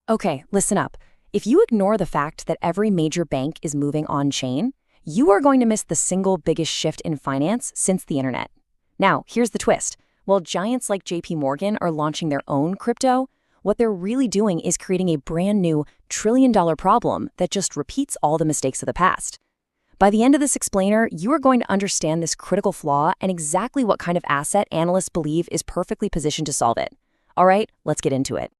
Okay, listen up. If you ignore the fact that every major bank is moving on-chain, you are going to miss the single biggest shift in finance since the internet. Now, here's the twist. While giants like JPMorgan are launching their own crypto, what they're really doing is creating a brand new trillion-dollar problem that just repeats all the mistakes of the past. By the end of this explainer, you are going to understand this critical flaw and exactly what kind of asset analysts believe is perfectly positioned to solve it. All right, let's get into it.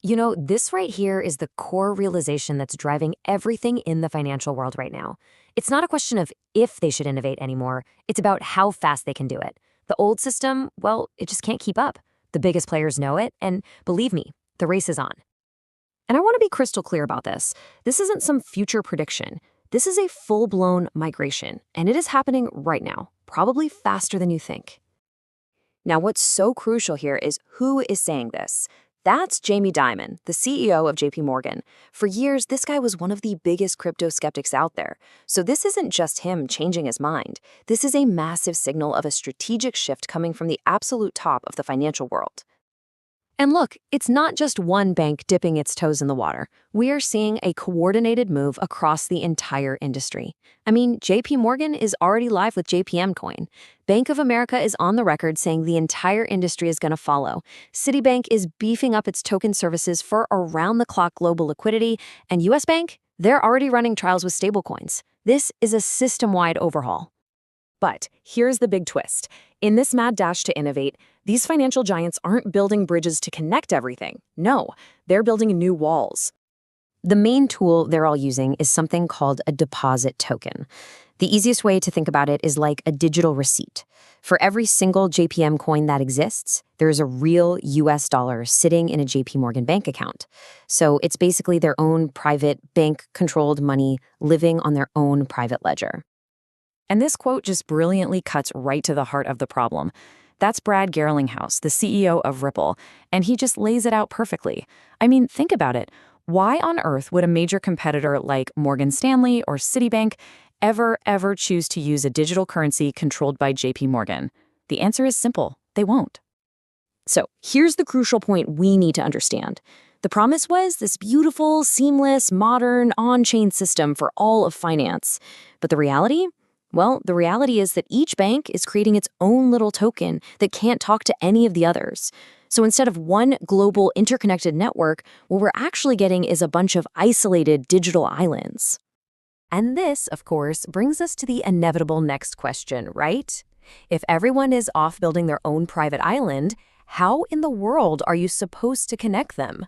You know, this right here is the core realization that's driving everything in the financial world right now. It's not a question of if they should innovate anymore. It's about how fast they can do it. The old system, well, it just can't keep up. The biggest players know it, and believe me, the race is on. And I want to be crystal clear about this. This isn't some future prediction. This is a full-blown migration, and it is happening right now, probably faster than you think. Now, what's so crucial here is who is saying this. That's Jamie Dimon, the CEO of JPMorgan. For years, this guy was one of the biggest crypto skeptics out there. So this isn't just him changing his mind. This is a massive signal of a strategic shift coming from the absolute top of the financial world. And look, it's not just one bank dipping its toes in the water. We are seeing a coordinated move across the entire industry. I mean, JPMorgan is already live with JPM Coin. Bank of America is on the record saying the entire industry is going to follow. Citibank is beefing up its token services for around-the-clock global liquidity. And US Bank, they're already running trials with stablecoins. This is a system-wide overhaul. But here's the big twist. In this mad dash to innovate, these financial giants aren't building bridges to connect everything. No, they're building new walls. The main tool they're all using is something called a deposit token. The easiest way to think about it is like a digital receipt. For every single JPM coin that exists, there is a real US dollar sitting in a JPMorgan bank account. So it's basically their own private bank-controlled money living on their own private ledger. And this quote just brilliantly cuts right to the heart of the problem. That's Brad Garlinghouse, the CEO of Ripple, and he just lays it out perfectly. I mean, think about it. Why on earth would a major competitor like Morgan Stanley or Citibank ever choose to use a digital currency controlled by JPMorgan? The answer is simple. They won't. So here's the crucial point we need to understand. The promise was this beautiful, seamless, modern, on-chain system for all of finance. But the reality? Well, the reality is that each bank is creating its own little token that can't talk to any of the others. So instead of one global interconnected network, what we're actually getting is a bunch of isolated digital islands. And this, of course, brings us to the inevitable next question, right? If everyone is off building their own private island, how in the world are you supposed to connect them?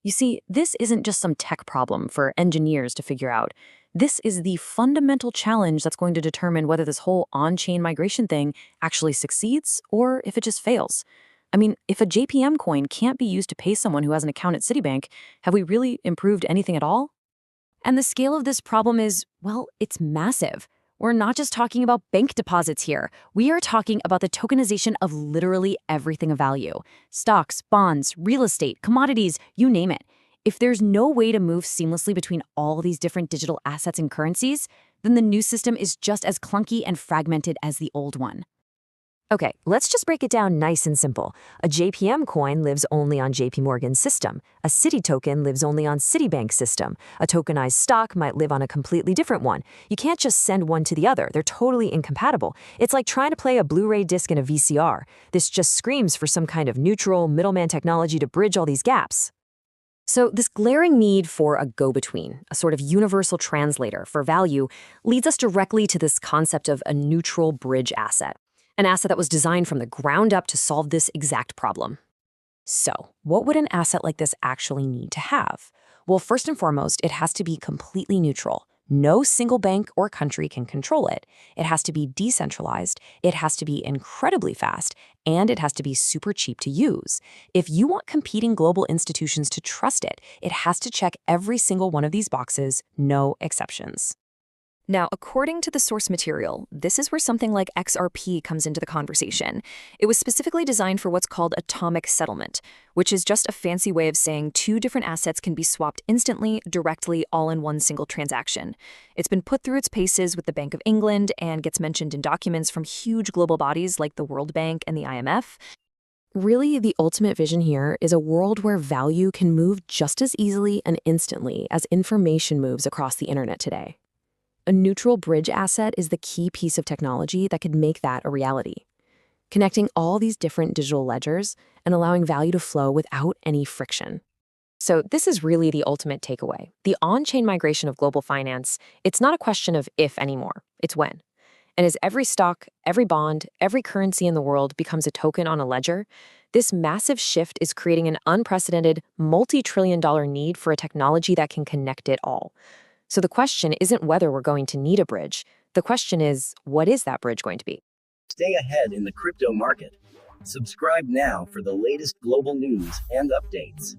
You see, this isn't just some tech problem for engineers to figure out. This is the fundamental challenge that's going to determine whether this whole on-chain migration thing actually succeeds or if it just fails. I mean, if a JPM coin can't be used to pay someone who has an account at Citibank, have we really improved anything at all? And the scale of this problem is, well, it's massive. We're not just talking about bank deposits here. We are talking about the tokenization of literally everything of value. Stocks, bonds, real estate, commodities, you name it. If there's no way to move seamlessly between all these different digital assets and currencies, then the new system is just as clunky and fragmented as the old one. Okay, let's just break it down nice and simple. A JPM coin lives only on JPMorgan's system. A Citi token lives only on Citibank's system. A tokenized stock might live on a completely different one. You can't just send one to the other. They're totally incompatible. It's like trying to play a Blu-ray disc in a VCR. This just screams for some kind of neutral middleman technology to bridge all these gaps. So this glaring need for a go-between, a sort of universal translator for value, leads us directly to this concept of a neutral bridge asset, an asset that was designed from the ground up to solve this exact problem. So what would an asset like this actually need to have? Well, first and foremost, it has to be completely neutral. No single bank or country can control it. It has to be decentralized, it has to be incredibly fast, and it has to be super cheap to use. If you want competing global institutions to trust it, it has to check every single one of these boxes, no exceptions. Now, according to the source material, this is where something like XRP comes into the conversation. It was specifically designed for what's called atomic settlement, which is just a fancy way of saying two different assets can be swapped instantly, directly, all in one single transaction. It's been put through its paces with the Bank of England and gets mentioned in documents from huge global bodies like the World Bank and the IMF. Really, the ultimate vision here is a world where value can move just as easily and instantly as information moves across the internet today. A neutral bridge asset is the key piece of technology that could make that a reality, connecting all these different digital ledgers and allowing value to flow without any friction. So this is really the ultimate takeaway. The on-chain migration of global finance, it's not a question of if anymore, it's when. And as every stock, every bond, every currency in the world becomes a token on a ledger, this massive shift is creating an unprecedented, multi-trillion-dollar need for a technology that can connect it all. So the question isn't whether we're going to need a bridge. The question is, what is that bridge going to be? Stay ahead in the crypto market. Subscribe now for the latest global news and updates.